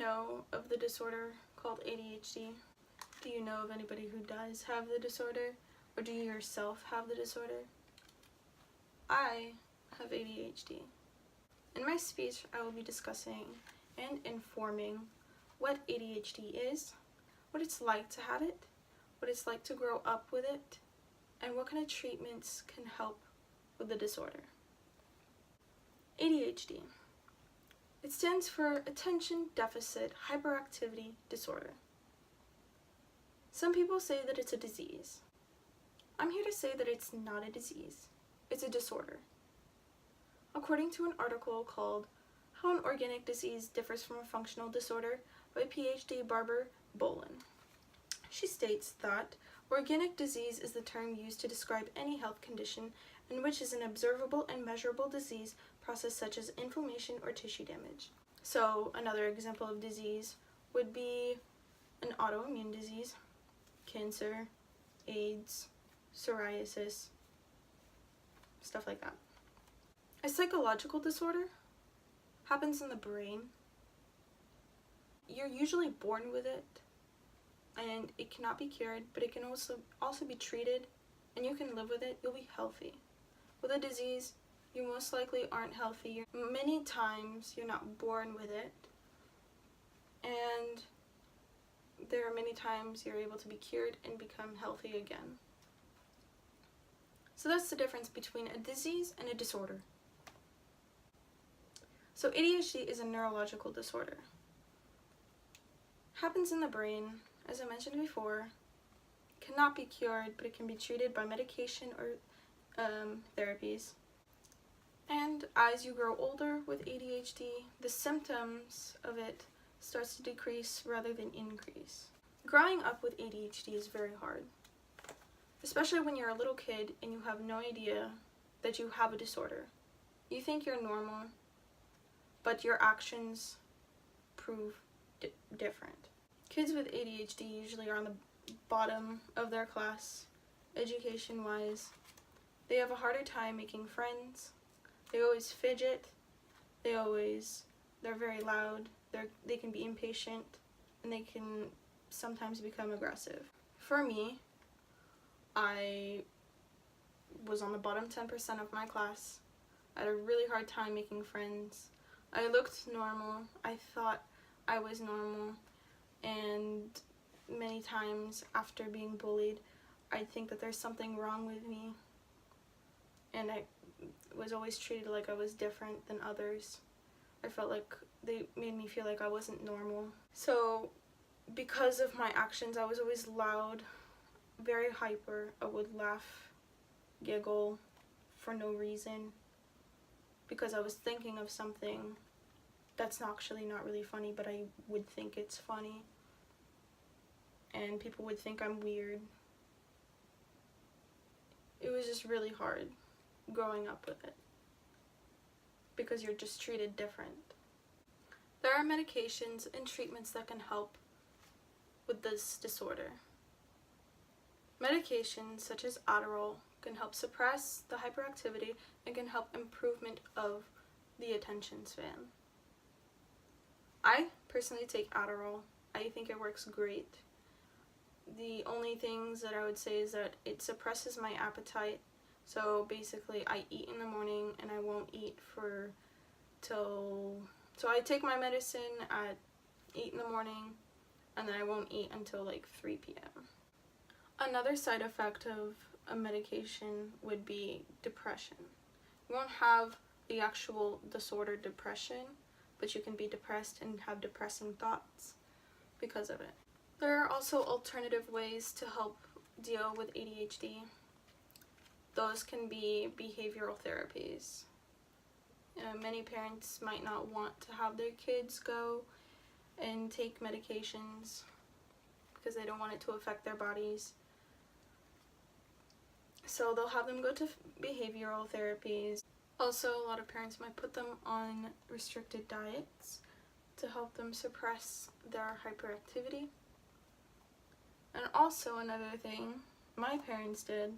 know of the disorder called ADHD? Do you know of anybody who does have the disorder? Or do you yourself have the disorder? I have ADHD. In my speech, I will be discussing and informing what ADHD is, what it's like to have it, what it's like to grow up with it, and what kind of treatments can help with the disorder. ADHD. It stands for Attention Deficit Hyperactivity Disorder. Some people say that it's a disease. I'm here to say that it's not a disease. It's a disorder. According to an article called How an Organic Disease Differs from a Functional Disorder by PhD Barbara Bolin, she states that organic disease is the term used to describe any health condition in which is an observable and measurable disease process such as inflammation or tissue damage. So another example of disease would be an autoimmune disease, cancer, AIDS, psoriasis, stuff like that. A psychological disorder happens in the brain. You're usually born with it, and it cannot be cured, but it can also be treated, and you can live with it. You'll be healthy. With a disease, you most likely aren't healthy. Many times you're not born with it, and there are many times you're able to be cured and become healthy again. So that's the difference between a disease and a disorder. So ADHD is a neurological disorder. Happens in the brain, as I mentioned before, cannot be cured, but it can be treated by medication or therapies. And as you grow older with ADHD, the symptoms of it starts to decrease rather than increase. Growing up with ADHD is very hard, especially when you're a little kid and you have no idea that you have a disorder. You think you're normal, but your actions prove different. Kids with ADHD usually are on the bottom of their class, education-wise. They have a harder time making friends. They always fidget. They're very loud. They can be impatient, and they can sometimes become aggressive. For me, I was on the bottom 10% of my class. I had a really hard time making friends. I looked normal. I thought I was normal, and many times after being bullied, I think that there's something wrong with me, and I was always treated like I was different than others. I felt like they made me feel like I wasn't normal. So because of my actions, I was always loud, very hyper. I would laugh, giggle for no reason because I was thinking of something that's actually not really funny, but I would think it's funny, and people would think I'm weird. It was just really hard growing up with it because you're just treated different. There are medications and treatments that can help with this disorder. Medications such as Adderall can help suppress the hyperactivity and can help improvement of the attention span. I personally take Adderall. I think it works great. The only things that I would say is that it suppresses my appetite. So basically I eat in the morning and I won't eat so I take my medicine at 8 in the morning and then I won't eat until like 3 p.m. Another side effect of a medication would be depression. You won't have the actual disorder depression, but you can be depressed and have depressing thoughts because of it. There are also alternative ways to help deal with ADHD. Those can be behavioral therapies. Many parents might not want to have their kids go and take medications because they don't want it to affect their bodies. So they'll have them go to behavioral therapies. Also, a lot of parents might put them on restricted diets to help them suppress their hyperactivity. And also another thing my parents did,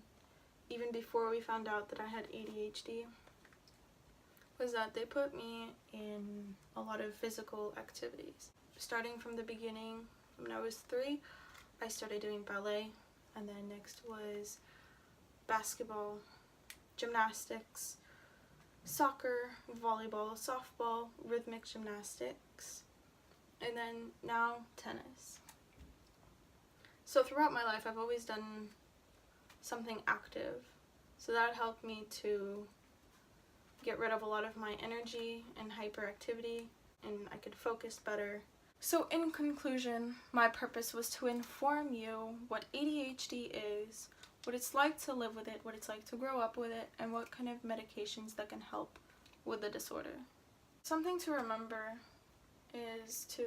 even before we found out that I had ADHD, was that they put me in a lot of physical activities. Starting from the beginning, when I was 3, I started doing ballet, and then next was basketball, gymnastics, soccer, volleyball, softball, rhythmic gymnastics, and then now tennis. So throughout my life, I've always done something active, so that helped me to get rid of a lot of my energy and hyperactivity, and I could focus better. So in conclusion, my purpose was to inform you what ADHD is, what it's like to live with it, what it's like to grow up with it, and what kind of medications that can help with the disorder. Something to remember is to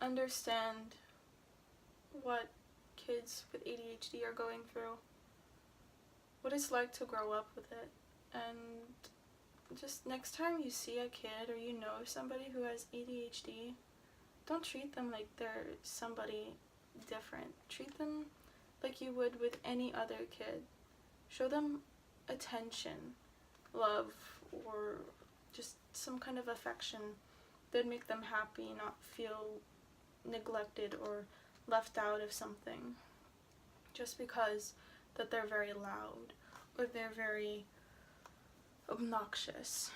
understand what kids with ADHD are going through, what it's like to grow up with it, and just next time you see a kid or you know somebody who has ADHD, don't treat them like they're somebody different. Treat them like you would with any other kid. Show them attention, love, or just some kind of affection that'd make them happy, not feel neglected or left out of something just because that they're very loud or they're very obnoxious,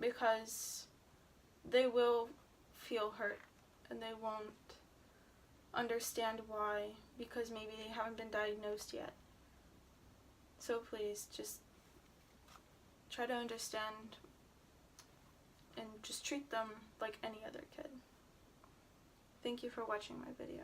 because they will feel hurt and they won't understand why, because maybe they haven't been diagnosed yet. So please just try to understand and just treat them like any other kid. Thank you for watching my video.